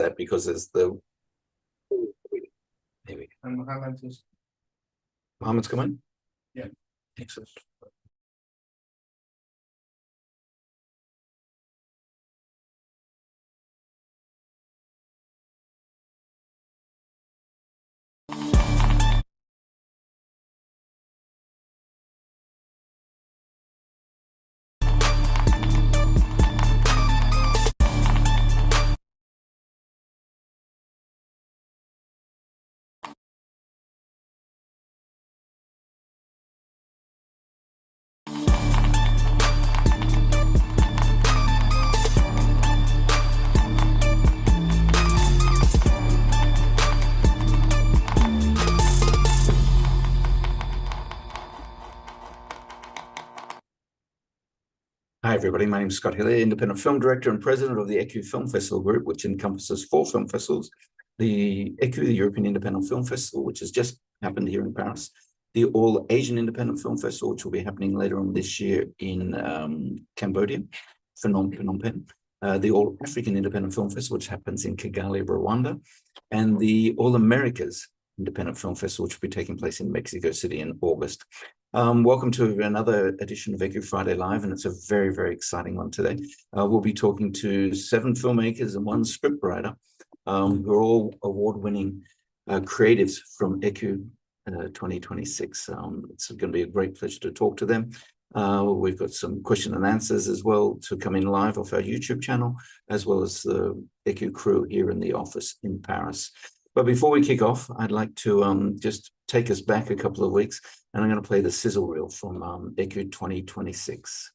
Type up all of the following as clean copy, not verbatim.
that because there's the maybe And Mohammed's Mohammed's coming. Yeah. Excellent. Hi, everybody. My name is Scott Hillier, independent film director and president of the ECU Film Festival Group, which encompasses 4 film festivals. The ECU, the European Independent Film Festival, which has just happened here in Paris. The All Asian Independent Film Festival, which will be happening later on this year in Cambodia, Phnom Penh. The All African Independent Film Festival, which happens in Kigali, Rwanda. And the All Americas Independent Film Festival, which will be taking place in Mexico City in August. Welcome to another edition of ECU Friday Live, and it's a very, very exciting one today. We'll be talking to 7 filmmakers and 1 scriptwriter who are all award-winning creatives from ECU 2026. It's going to be a great pleasure to talk to them. We've got some question and answers as well to come in live off our YouTube channel, as well as the ECU crew here in the office in Paris. But before we kick off, I'd like to just take us back a couple of weeks, and I'm going to play the sizzle reel from ECU 2026.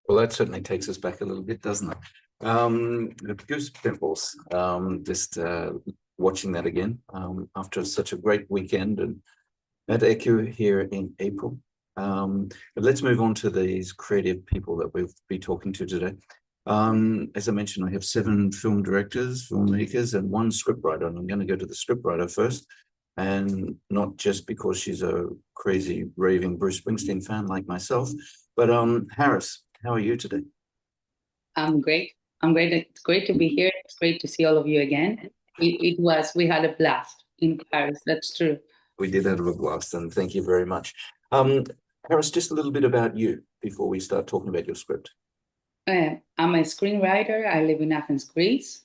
Well, that certainly takes us back a little bit, doesn't it? Goose pimples, just watching that again after such a great weekend and at ECU here in April. But let's move on to these creative people that we'll be talking to today. As I mentioned, I have 7 film directors, filmmakers, and 1 scriptwriter. And I'm going to go to the scriptwriter first, and not just because she's a crazy raving Bruce Springsteen fan like myself, but Harris, how are you today? I'm great. I'm great. It's great to be here. It's great to see all of you again. We had a blast in Paris. That's true. We did have a blast, and thank you very much. Harris, just a little bit about you before we start talking about your script. I'm a screenwriter. I live in Athens, Greece,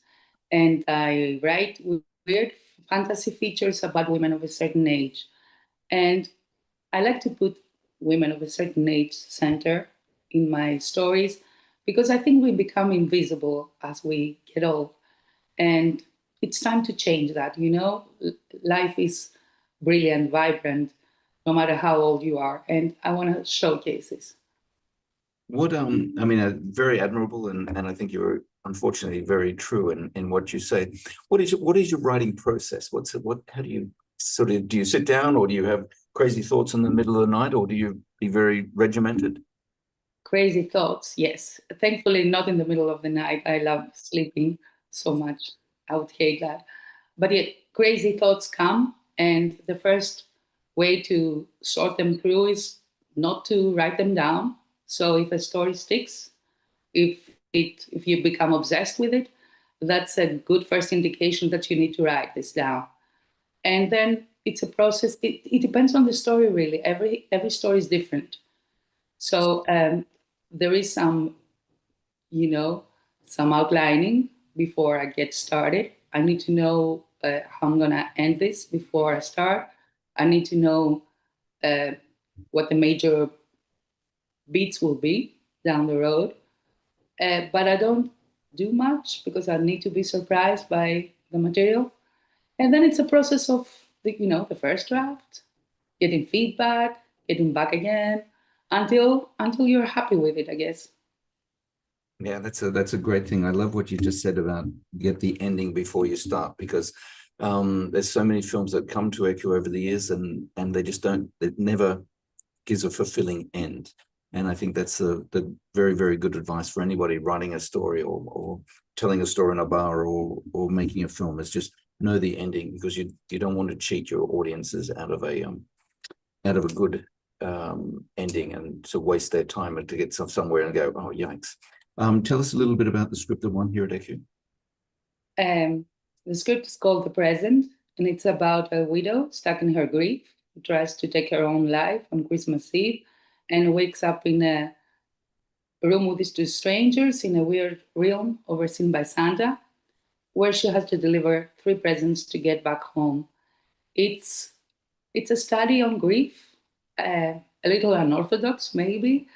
and I write weird fantasy features about women of a certain age. And I like to put women of a certain age center in my stories because I think we become invisible as we get old. And it's time to change that, you know? Life is brilliant, vibrant, no matter how old you are. And I want to showcase this. What I mean, very admirable, and I think you're unfortunately very true in what you say. What is your writing process? How do you do you sit down, or do you have crazy thoughts in the middle of the night, or do you be very regimented? Crazy thoughts, yes. Thankfully, not in the middle of the night. I love sleeping so much. I would hate that. But yeah, crazy thoughts come, and the first way to sort them through is not to write them down. So if a story sticks, if you become obsessed with it, that's a good first indication that you need to write this down. And then it's a process. It depends on the story, really. Every story is different. So there is some, you know, some outlining before I get started. I need to know how I'm gonna end this before I start. I need to know uh, what the major beats will be down the road. But I don't do much because I need to be surprised by the material. And then it's a process of the first draft, getting feedback, getting back again, until you're happy with it, I guess. Yeah, that's a great thing. I love what you just said about get the ending before you start, because there's so many films that come to ECU over the years, and they just don't. It never gives a fulfilling end. And I think that's the very, very good advice for anybody writing a story, or telling a story in a bar, or making a film, is just know the ending, because you don't want to cheat your audiences out of a good ending, and to waste their time and to get somewhere and go, oh yikes. Tell us a little bit about the scripted one here at ECU. Um, the script is called The Present, and it's about a widow stuck in her grief who tries to take her own life on Christmas Eve and wakes up in a room with these 2 strangers in a weird realm overseen by Santa, where she has to deliver 3 presents to get back home. It's it's a study on grief, a little unorthodox maybe,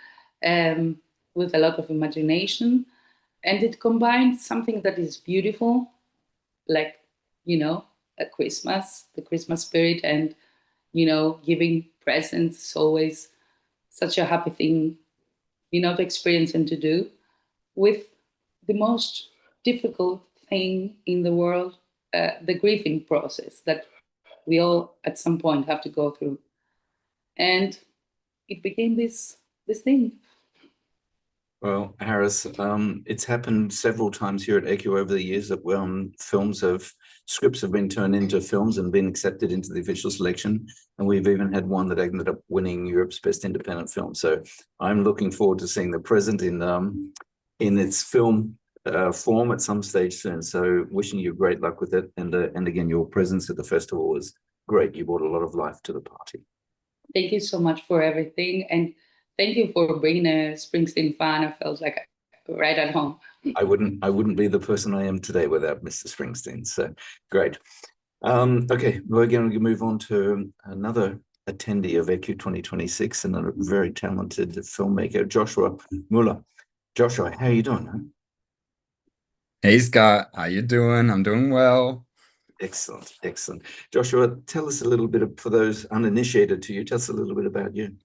um, with a lot of imagination, and it combines something that is beautiful, like a Christmas, the Christmas spirit, and giving presents is always such a happy thing, to experience and to do, with the most difficult thing in the world, the grieving process that we all at some point have to go through. And it became this thing. Well, Harris, it's happened several times here at ECU over the years that scripts have been turned into films and been accepted into the official selection. And we've even had one that ended up winning Europe's Best Independent Film. So I'm looking forward to seeing The Present in its film form at some stage soon. So wishing you great luck with it. And again, your presence at the festival was great. You brought a lot of life to the party. Thank you so much for everything. And thank you for being a Springsteen fan. I felt like right at home. I wouldn't be the person I am today without Mr. Springsteen. So great. Okay, we're going to move on to another attendee of ECU 2026 and a very talented filmmaker, Joshua Muller. Joshua, how are you doing? Huh? Hey Scott, how you doing? I'm doing well. Excellent, excellent. Joshua, tell us a little bit, for those uninitiated to you, tell us a little bit about you.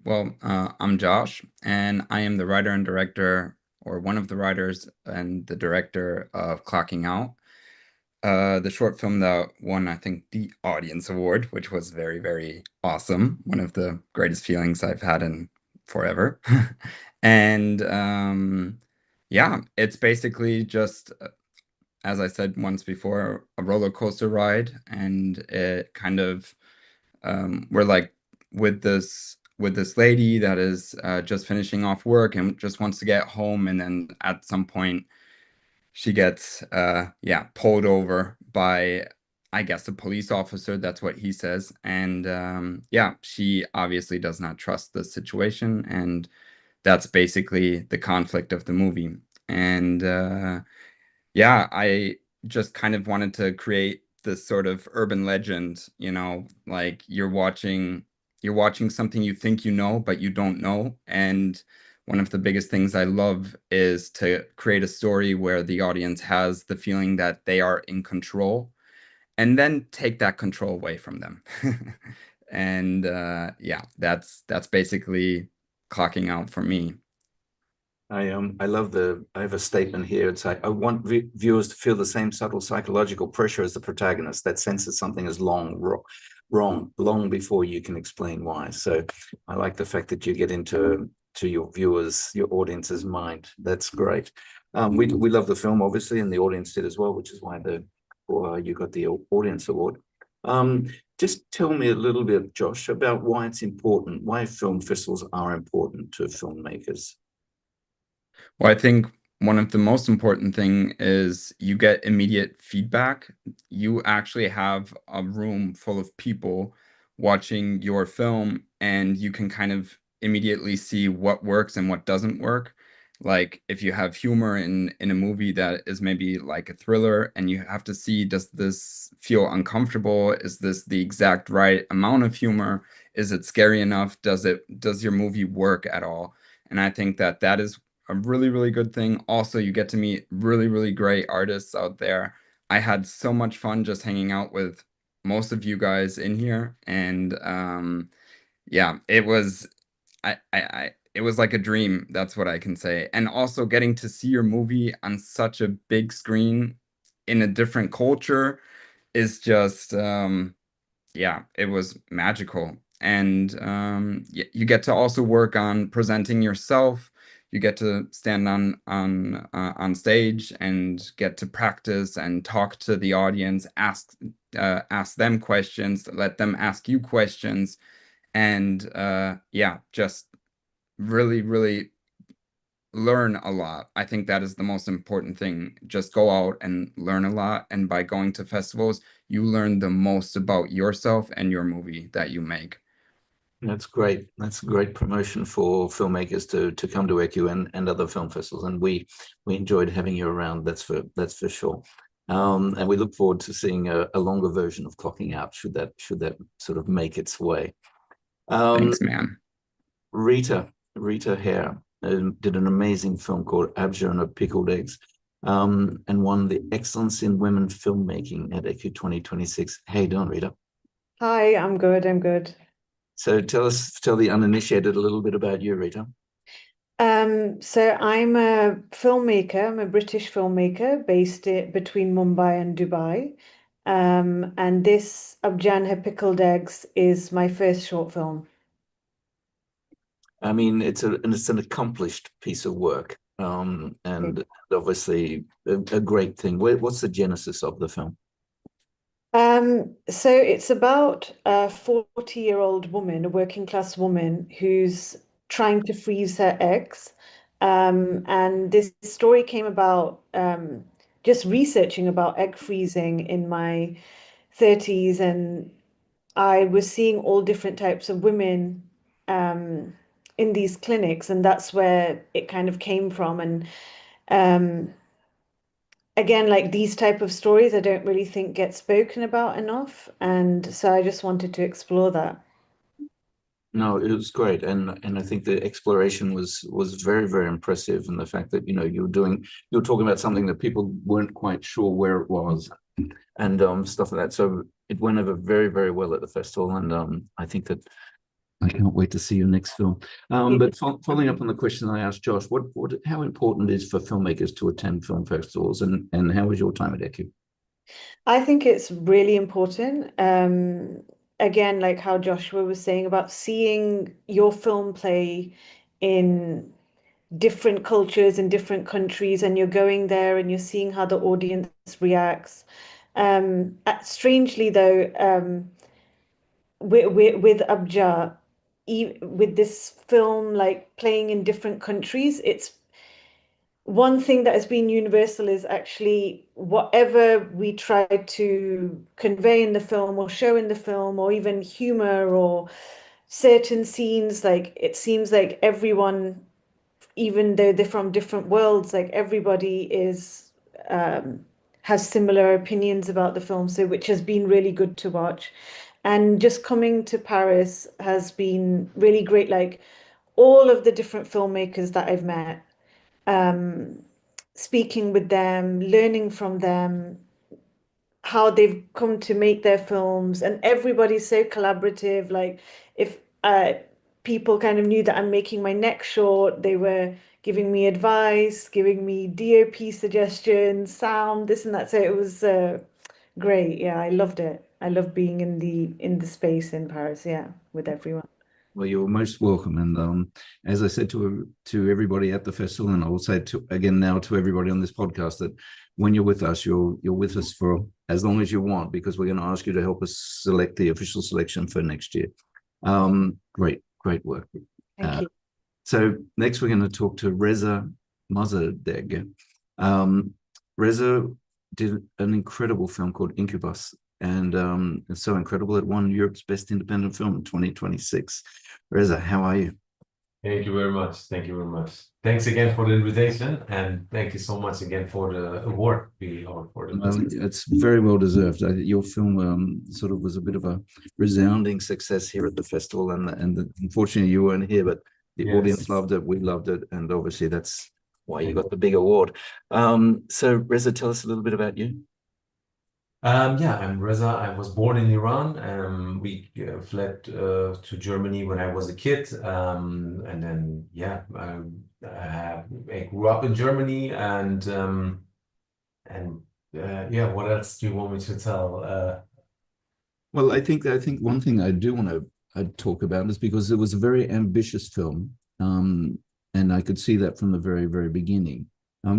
Well, I'm Josh, and I am the writer and director, or one of the writers and the director of Clocking Out. the short film that won, I think, the Audience Award, which was very, very awesome. One of the greatest feelings I've had in forever. And yeah, it's basically just, as I said once before, a roller coaster ride, and it kind of we're like with this lady that is just finishing off work and just wants to get home, and then at some point she gets yeah, pulled over by, I guess, a police officer. That's what he says. And yeah, she obviously does not trust the situation, and that's basically the conflict of the movie. And yeah, I just kind of wanted to create this sort of urban legend, you know, like you're watching something you think you know, but you don't know. And one of the biggest things I love is to create a story where the audience has the feeling that they are in control, and then take that control away from them. And yeah, that's basically clocking out for me. I love I have a statement here. It's like, I want viewers to feel the same subtle psychological pressure as the protagonist, that sense that something is wrong long before you can explain why. So I like the fact that you get into your viewers, your audience's mind. That's great. We love the film, obviously, and the audience did as well, which is why you got the Audience Award. Just tell me a little bit, Josh, about why it's important, why film festivals are important to filmmakers. Well, I think one of the most important thing is you get immediate feedback. You actually have a room full of people watching your film, and you can kind of immediately see what works and what doesn't work. Like if you have humor in a movie that is maybe like a thriller, and you have to see, does this feel uncomfortable? Is this the exact right amount of humor? Is it scary enough? Does your movie work at all? And I think that that is a really, really good thing. Also, you get to meet really, really great artists out there. I had so much fun just hanging out with most of you guys in here, and yeah, it was like a dream. That's what I can say. And also getting to see your movie on such a big screen in a different culture is just yeah, it was magical. And you get to also work on presenting yourself. You get to stand on stage and get to practice and talk to the audience, ask them questions, let them ask you questions, and yeah, just really, really learn a lot. I think that is the most important thing. Just go out and learn a lot. And by going to festivals, you learn the most about yourself and your movie that you make. That's great. That's a great promotion for filmmakers to come to ECU and other film festivals. And we enjoyed having you around. That's for sure. And we look forward to seeing a longer version of Clocking Out, should that sort of make its way. Thanks, man. Rita Hare did an amazing film called Abjure and her Pickled Eggs, and won the Excellence in Women Filmmaking at ECU 2026. How you doing, Rita? Hi, I'm good. I'm good. So tell the uninitiated a little bit about you, Rita. So I'm a filmmaker. I'm a British filmmaker based between Mumbai and Dubai. And this Abjan Hai Pickled Eggs is my first short film. I mean, it's an accomplished piece of work, and obviously a great thing. What's the genesis of the film? So it's about a 40-year-old woman, a working class woman who's trying to freeze her eggs. And this story came about just researching about egg freezing in my 30s, and I was seeing all different types of women in these clinics, and that's where it kind of came from. And um, again, like these type of stories, I don't really think get spoken about enough, and so I just wanted to explore that. No, it was great, and I think the exploration was very, very impressive, and the fact that you were talking about something that people weren't quite sure where it was, and stuff like that. So it went over very, very well at the festival, and I think that I can't wait to see your next film. But following up on the question I asked Josh, how important is for filmmakers to attend film festivals, and how was your time at ECU? I think it's really important. Again, like how Joshua was saying about seeing your film play in different cultures in different countries, and you're going there and you're seeing how the audience reacts. Strangely though, with Abja, with this film like playing in different countries, it's one thing that has been universal is actually whatever we try to convey in the film or show in the film, or even humor or certain scenes, like it seems like everyone, even though they're from different worlds, like everybody is has similar opinions about the film, so which has been really good to watch. And just coming to Paris has been really great. Like all of the different filmmakers that I've met, um, speaking with them, learning from them, how they've come to make their films, and everybody's so collaborative. Like if people kind of knew that I'm making my next short, they were giving me advice, giving me DOP suggestions, sound, this and that. So it was great. Yeah, I loved it. I love being in the space in Paris, yeah, with everyone. Well, you're most welcome. And as I said to everybody at the festival, and I will say to again now to everybody on this podcast, that when you're with us, you're with us for as long as you want, because we're going to ask you to help us select the official selection for next year. Great work. Thank you. So next we're going to talk to Reza Mazadeg. Reza did an incredible film called Incubus, and it's so incredible it won Europe's Best Independent Film in 2026. Reza, how are you? Thank you very much. Thank you very much. Thanks again for the invitation, and thank you so much again for the award for the Well, it's very well deserved. Your film sort of was a bit of a resounding success here at the festival, and unfortunately you weren't here, but the audience loved it, we loved it, and obviously that's why you got the big award. So Reza, tell us a little bit about you. Yeah, I'm Reza. I was born in Iran. We fled to Germany when I was a kid, and then I grew up in Germany, and yeah, what else do you want me to tell? Well, I think one thing I do want to talk about is because it was a very ambitious film, and I could see that from the very, very beginning.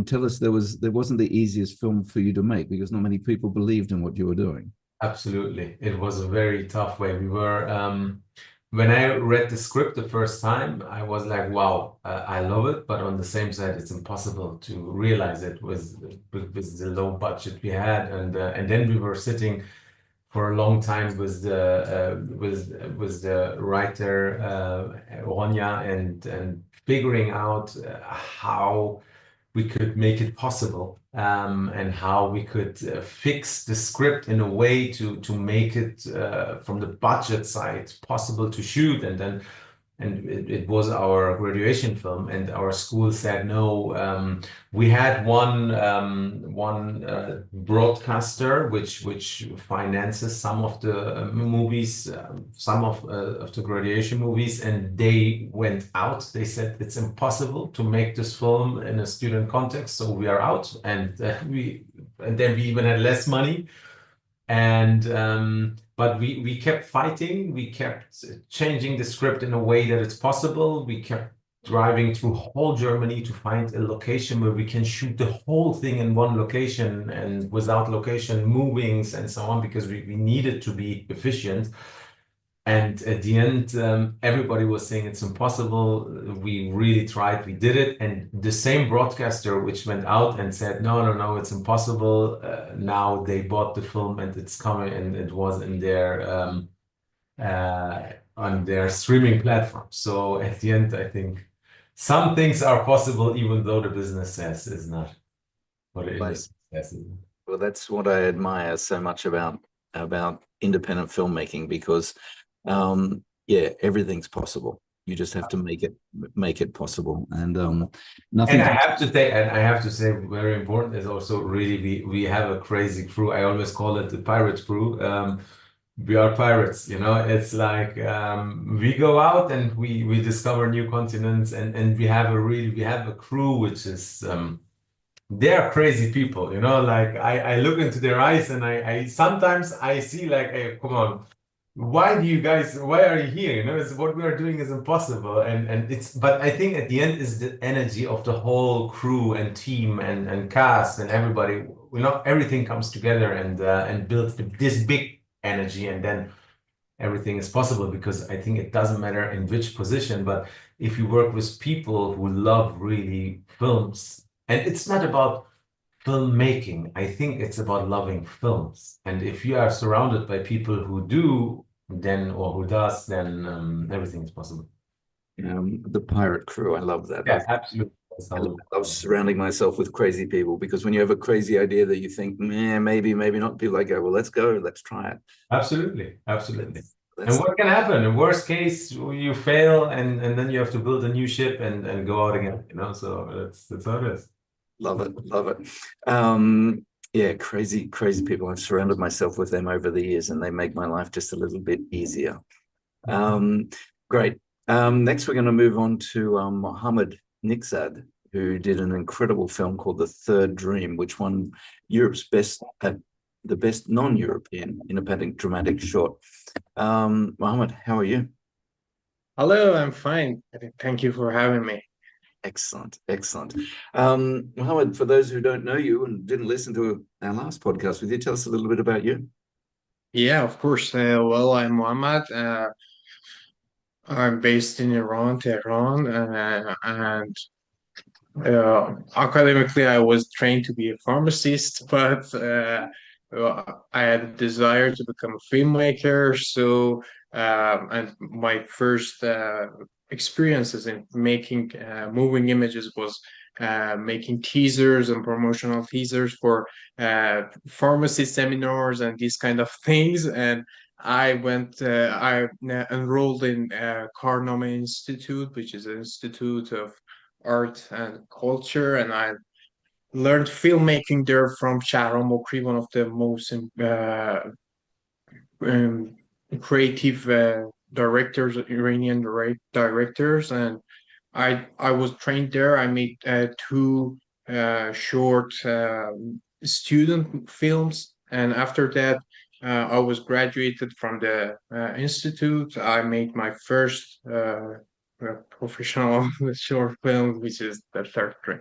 Tell us, there wasn't the easiest film for you to make because not many people believed in what you were doing. Absolutely. It was a very tough way. When I read the script the first time, I was like, wow, I love it. But on the same side, it's impossible to realize it with the low budget we had. And then we were sitting for a long time with the writer, Ronya, and figuring out how we could make it possible, and how we could fix the script in a way to make it from the budget side possible to shoot. And it was our graduation film, and our school said no. We had one broadcaster which finances some of the movies, some of the graduation movies, and they went out. They said it's impossible to make this film in a student context, so we are out. And then we even had less money. And but we kept fighting. We kept changing the script in a way that it's possible. We kept driving through whole Germany to find a location where we can shoot the whole thing in one location and without location movings and so on, because we needed to be efficient. And at the end, everybody was saying it's impossible. We really tried, we did it. And the same broadcaster which went out and said, no, it's impossible. Now they bought the film and it's coming, and it was in their on their streaming platform. So at the end, I think some things are possible, even though the business says is not what it is. Well, that's what I admire so much about independent filmmaking, because everything's possible. You just have to make it possible. And nothing. And I have to say, very important is also really we have a crazy crew. I always call it the pirate crew. We are pirates, It's like we go out and we discover new continents, and we have a crew which is they're crazy people, you know, like I look into their eyes and I sometimes I see like, hey, come on, why are you here? You know, it's what we are doing is impossible. And it's, but I think at the end is the energy of the whole crew and team and cast and everybody, you know, everything comes together and builds this big energy, and then everything is possible, because I think it doesn't matter in which position, but if you work with people who love really films, and it's not about filmmaking, I think it's about loving films. And if you are surrounded by people who do, then, or who does, then everything is possible. The pirate crew, I love that. Yeah, absolutely. That's I how- love surrounding myself with crazy people, because when you have a crazy idea that you think, maybe not, people like go, well, let's go, let's try it. Absolutely, absolutely. That's And what can happen? In worst case, you fail, and then you have to build a new ship and go out again. You know, so that's how it is. love it, love it. Yeah, crazy people. I've surrounded myself with them over the years, and they make my life just a little bit easier. Great. Next, we're going to move on to Mohammed Nikzad, who did an incredible film called The Third Dream, which won Europe's the best non-European independent dramatic short. Mohammed, how are you? Hello, I'm fine. Thank you for having me. Excellent, excellent. Mohammed, for those who don't know you and didn't listen to our last podcast with you, tell us a little bit about you. Yeah, of course. Well, I'm Muhammad. I'm based in Iran, Tehran, and academically, I was trained to be a pharmacist, but I had a desire to become a filmmaker. So, and my first experiences in making moving images was making teasers and promotional teasers for pharmacy seminars and these kind of things. And I enrolled in Carnegie Institute, which is an institute of art and culture, and I learned filmmaking there from Shahram Mokri, one of the most um, creative directors, Iranian directors, and I was trained there. I made two short student films, and after that, I was graduated from the institute. I made my first professional short film, which is The Third Dream.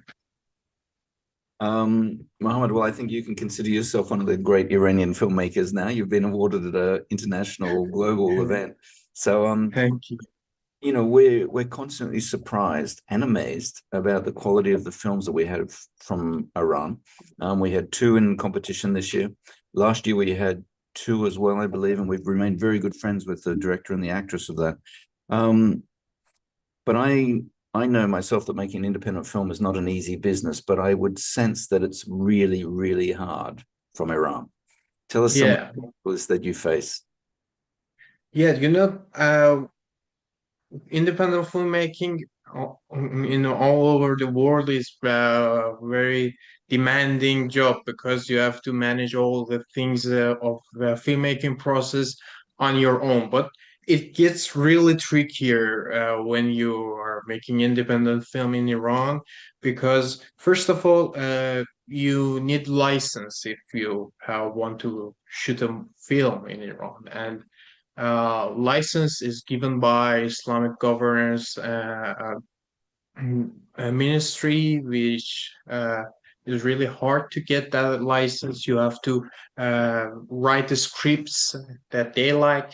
Mohammed, well, I think you can consider yourself one of the great Iranian filmmakers now. You've been awarded at an international global event. So, Thank you. you know, we're constantly surprised and amazed about the quality of the films that we have from Iran. We had 2 in competition this year. Last year we had 2 as well, I believe, and we've remained very good friends with the director and the actress of that. But I know myself that making independent film is not an easy business, but I would sense that it's really, really hard from Iran. Tell us some Yeah, obstacles that you face. yeah, independent filmmaking, all over the world is a very demanding job, because you have to manage all the things of the filmmaking process on your own. But it gets really trickier when you are making independent film in Iran, because first of all, you need license if you want to shoot a film in Iran, and license is given by Islamic governance ministry, which is really hard to get that license. You have to write the scripts that they like,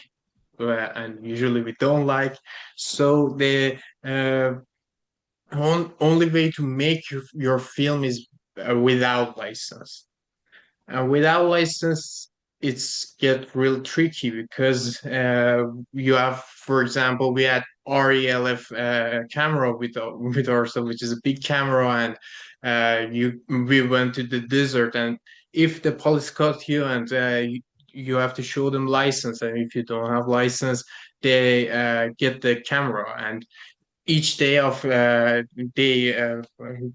and usually we don't like. So the only way to make your film is without license. And without license, it's get real tricky, because you have, for example, we had RELF camera with ourselves, which is a big camera, and we went to the desert, and if the police caught you, and you have to show them license, and if you don't have license, they get the camera, and each day of they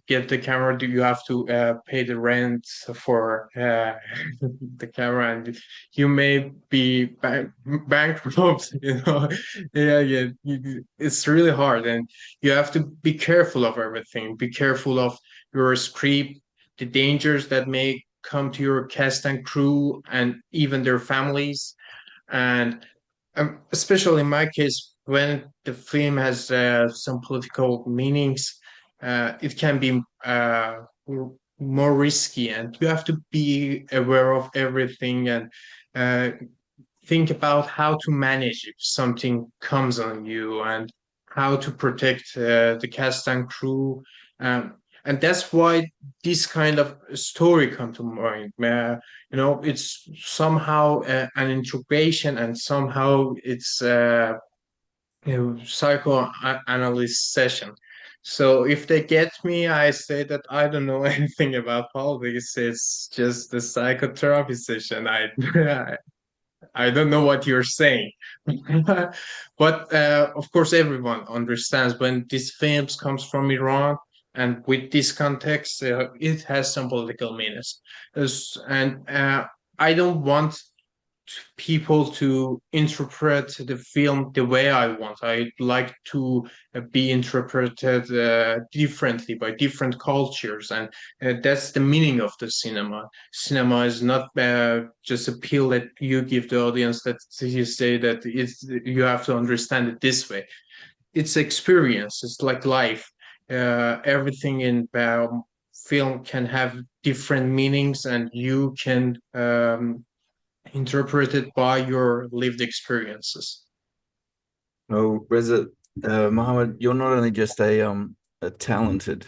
get the camera, do you have to pay the rent for the camera, and you may be bankrupt, you know. Yeah, it's really hard, and you have to be careful of everything, be careful of your script, the dangers that may come to your cast and crew and even their families. And especially in my case, when the film has some political meanings, it can be more risky, and you have to be aware of everything and uh, think about how to manage if something comes on you and how to protect the cast and crew. And that's why this kind of story come to mind. It's somehow an integration, and somehow it's psychoanalyst session. So if they get me, I say that I don't know anything about politics. It's just a psychotherapy session. I don't know what you're saying. But of course, everyone understands when these films comes from Iran, and with this context, it has some political meanings. And I don't want people to interpret the film the way I want. I like to be interpreted differently by different cultures, and that's the meaning of the cinema. Cinema is not just a pill that you give the audience that you say that you have to understand it this way. It's experience. It's like life. Everything in film can have different meanings, and you can interpreted by your lived experiences. Oh, Reza, Mohammed, you're not only just a talented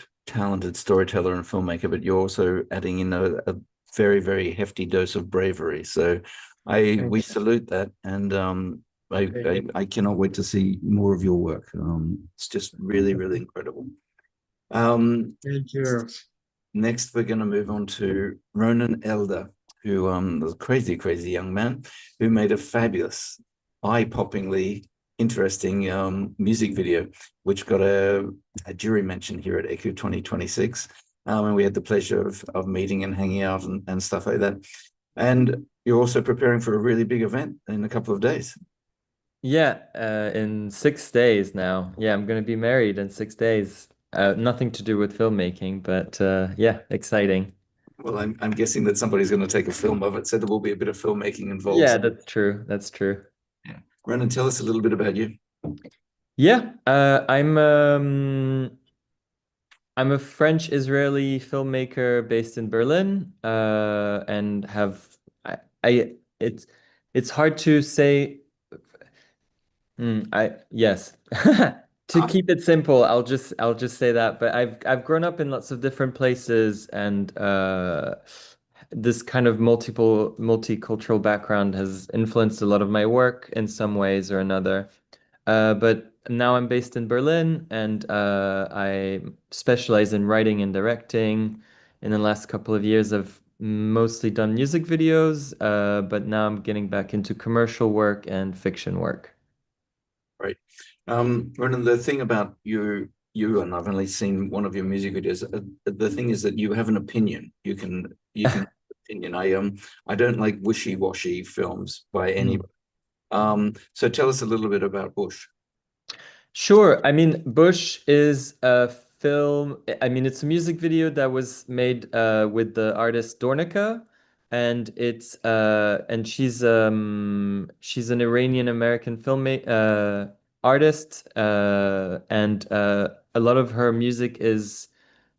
storyteller and filmmaker, but you're also adding in a very, very hefty dose of bravery. So we salute that, and I cannot wait to see more of your work. It's just really, really incredible. Thank you. Next, we're going to move on to Ronan Elder, who was a crazy, crazy young man who made a fabulous, eye-poppingly interesting music video, which got a jury mention here at ECU 2026. And we had the pleasure of meeting and hanging out and stuff like that. And you're also preparing for a really big event in a couple of days. Yeah, in 6 days now. Yeah, I'm going to be married in 6 days. Nothing to do with filmmaking, but yeah, exciting. Well, I'm guessing that somebody's going to take a film of it, so there will be a bit of filmmaking involved. Yeah, that's true. That's true. Yeah. Ronan, tell us a little bit about you. Yeah, I'm a French-Israeli filmmaker based in Berlin, and it's hard to say. Yes. To keep it simple, I'll just say that. But I've grown up in lots of different places, and this kind of multicultural background has influenced a lot of my work in some ways or another. But now I'm based in Berlin, and I specialize in writing and directing. In the last couple of years, I've mostly done music videos, but now I'm getting back into commercial work and fiction work. Right. Ronan, the thing about you, and I've only seen one of your music videos. The thing is that you have an opinion. You can opinion. I don't like wishy-washy films by anybody. So tell us a little bit about Bush. Sure. I mean, Bush is a film. I mean, it's a music video that was made with the artist Dornica, and she's an Iranian American filmmaker artist, and a lot of her music is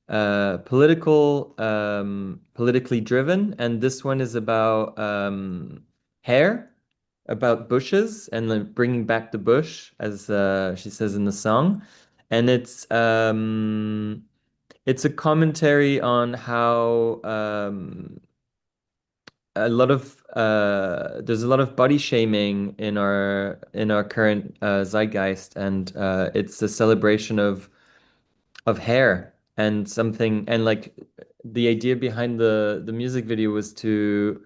politically driven, and this one is about hair, about bushes, and like bringing back the bush, as she says in the song. And it's a commentary on how there's a lot of body shaming in our current zeitgeist, and it's a celebration of hair and something. And like the idea behind the music video was to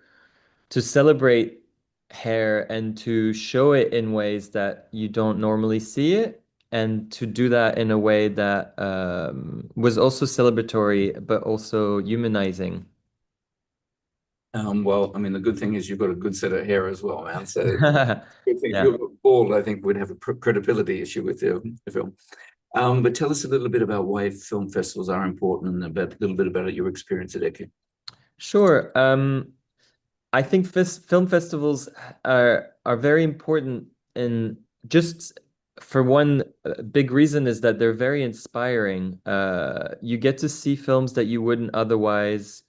celebrate hair and to show it in ways that you don't normally see it, and to do that in a way that was also celebratory but also humanizing. Well, I mean, the good thing is you've got a good set of hair as well, man. So good thing. If you were bald, I think we'd have a credibility issue with the film. But tell us a little bit about why film festivals are important and a little bit about your experience at ECU. Sure. I think film festivals are very important, and just for one big reason is that they're very inspiring. You get to see films that you wouldn't otherwise,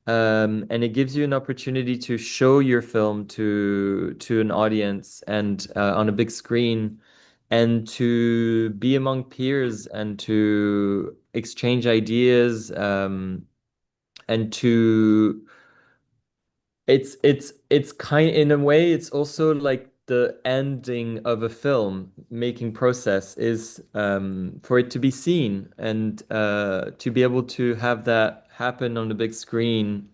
and it gives you an opportunity to show your film to an audience and on a big screen, and to be among peers and to exchange ideas, and to it's kind in a way it's also like the ending of a film making process is for it to be seen and to be able to have that happen on the big screen,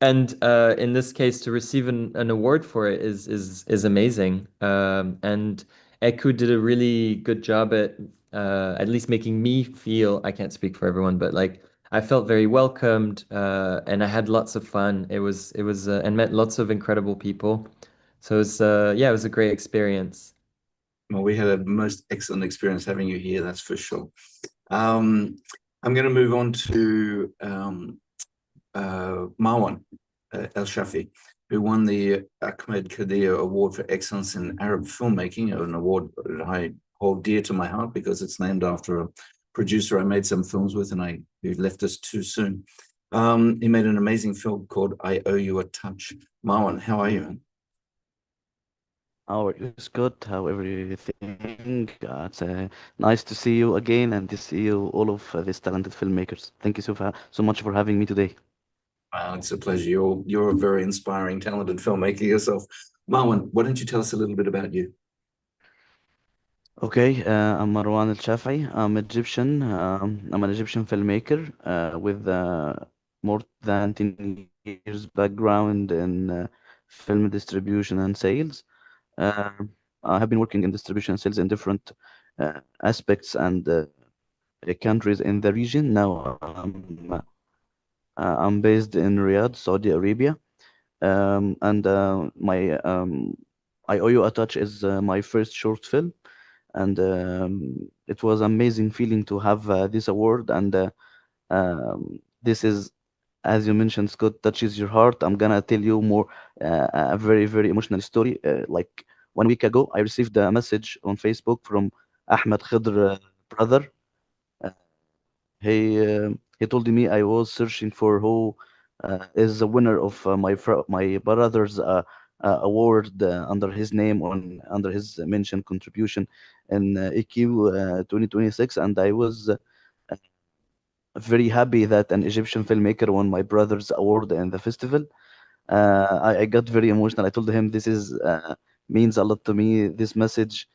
and in this case to receive an award for it is amazing. And Eku did a really good job at least making me feel, I can't speak for everyone, but like I felt very welcomed, and I had lots of fun. It was and met lots of incredible people. So it was yeah, it was a great experience. Well, we had a most excellent experience having you here, that's for sure. I'm going to move on to Marwan El Shafi, who won the Ahmed Kadir Award for Excellence in Arab Filmmaking, an award that I hold dear to my heart because it's named after a producer I made some films with and who left us too soon. He made an amazing film called I Owe You a Touch. Marwan, how are you, man? How are you, Scott? How everything? It's nice to see you again and to see you, all of these talented filmmakers. Thank you so much for having me today. It's a pleasure. You're a very inspiring, talented filmmaker yourself. Marwan, why don't you tell us a little bit about you? Okay, I'm Marwan El Shafai. I'm Egyptian. I'm an Egyptian filmmaker with more than 10 years background in film distribution and sales. Uh, I have been working in distribution and sales in different aspects and countries in the region. Now I'm based in Riyadh, Saudi Arabia, and my I Owe You a Touch is my first short film, and it was amazing feeling to have this award. And this is, as you mentioned, Scott, touches your heart. I'm gonna tell you more a very very emotional story. Like 1 week ago, I received a message on Facebook from Ahmed Khidr brother. Uh, he told me I was searching for who is the winner of my brother's award under his name, on under his mention contribution in EQ 2026, and I was very happy that an Egyptian filmmaker won my brother's award in the festival. I got very emotional. I told him this is means a lot to me. This message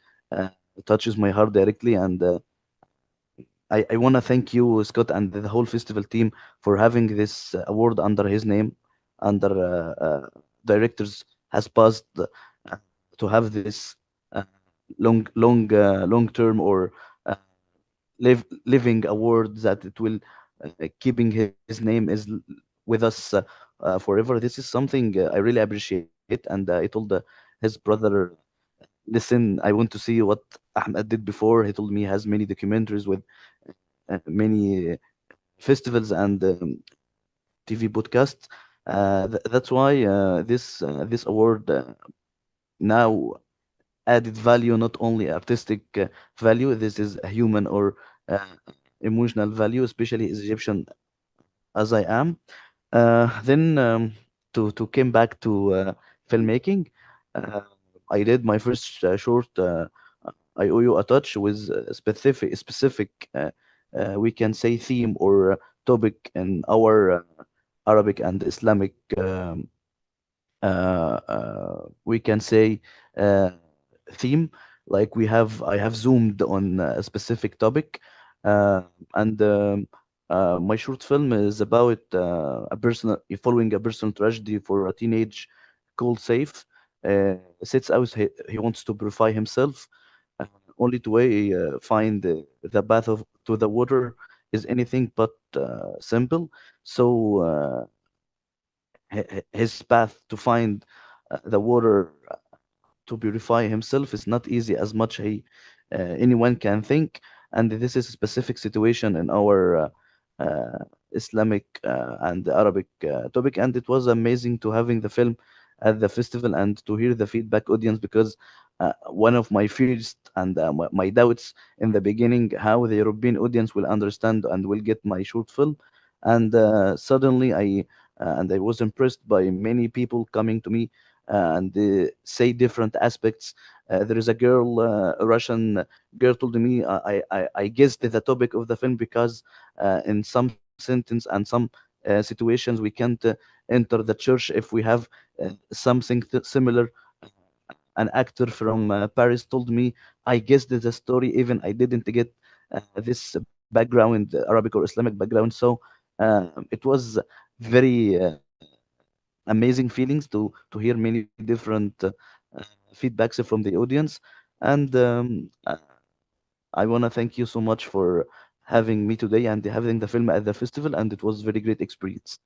touches my heart directly, and I want to thank you, Scott, and the whole festival team for having this award under his name, under directors has passed to have this uh, long term or uh, living award that it will keeping his name is with us forever. This is something I really appreciate, and I told his brother, listen, I want to see what Ahmed did before. He told me he has many documentaries with many festivals and TV podcasts. That's why this award now added value, not only artistic value. This is a human or uh, emotional value, especially as Egyptian as I am. Then to came back to filmmaking, uh, I did my first short. I owe you a touch with a specific we can say theme or topic in our Arabic and Islamic we can say uh, theme. Like I have zoomed on a specific topic, uh, and my short film is about a person following a personal tragedy for a teenage called Saif. Sets out he wants to purify himself. Uh, Only to way find the path to the water is anything but simple. So his path to find the water to purify himself is not easy as much anyone can think. and this is a specific situation in our Islamic and Arabic topic, and it was amazing to having the film at the festival and to hear the feedback audience, because one of my fears and my doubts in the beginning, how the European audience will understand and will get my short film, and suddenly I was impressed by many people coming to me and say different aspects. There is a girl, a Russian girl, told me I guessed the topic of the film because in some sentence and some situations we can't enter the church if we have something similar. An actor from Paris told me I guessed the story, even I didn't get this background, Arabic or Islamic background. So it was very amazing feelings to hear many different feedbacks from the audience. And I want to thank you so much for having me today and having the film at the festival, and it was very great experience.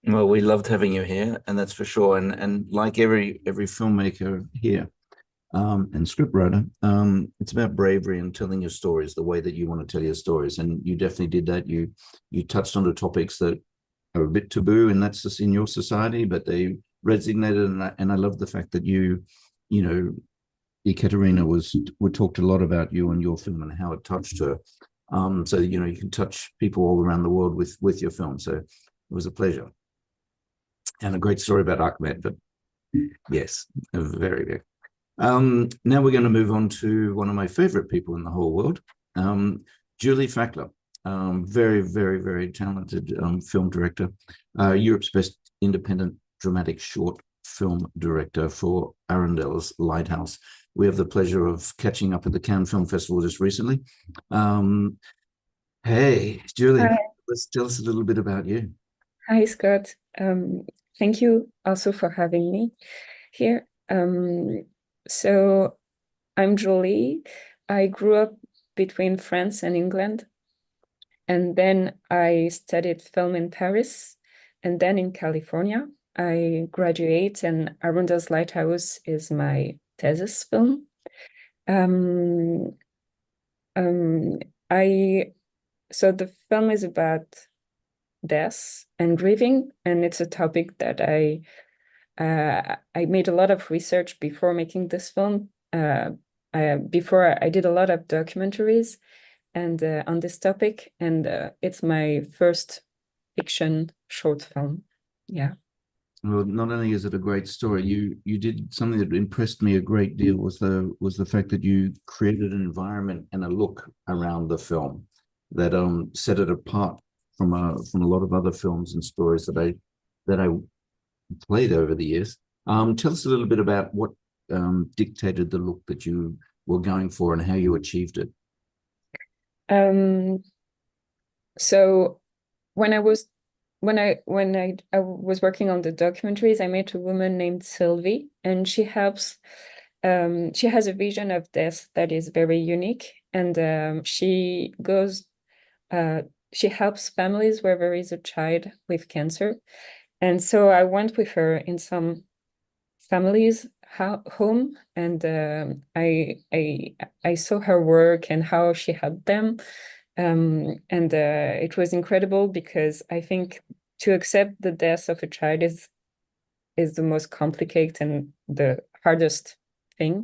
Well, we loved having you here, and that's for sure. And like every filmmaker here, and scriptwriter, it's about bravery and telling your stories the way that you want to tell your stories. And you definitely did that. You touched on the topics that are a bit taboo, and that's just in your society, but they resonated. And I love the fact that you know, Ekaterina we talked a lot about you and your film and how it touched her. So you know, you can touch people all around the world with your film. So it was a pleasure. And a great story about Ahmed, but yes, very, very. Now we're going to move on to one of my favorite people in the whole world, Julie Fackler. Very, very, very talented film director, Europe's best independent dramatic short film director for Arundel's Lighthouse. We have the pleasure of catching up at the Cannes Film Festival just recently. Hey, Julie, Hi. let's tell us a little bit about you. Hi, Scott. Thank you also for having me here. So I'm Julie. I grew up between France and England, and then I studied film in Paris, and then in California. I graduate, and Arundel's Lighthouse is my thesis film. So the film is about death and grieving, and it's a topic that I made a lot of research before making this film. Before I did a lot of documentaries and on this topic, and it's my first fiction short film. Yeah. Well, not only is it a great story, you did something that impressed me a great deal was the fact that you created an environment and a look around the film that set it apart from a lot of other films and stories that I played over the years. Tell us a little bit about what dictated the look that you were going for and how you achieved it. So when I was working on the documentaries, I met a woman named Sylvie, and she helps. She has a vision of death that is very unique, and she helps families where there is a child with cancer. And so I went with her in some families' home, and I saw her work and how she helped them. And it was incredible, because I think to accept the death of a child is the most complicated and the hardest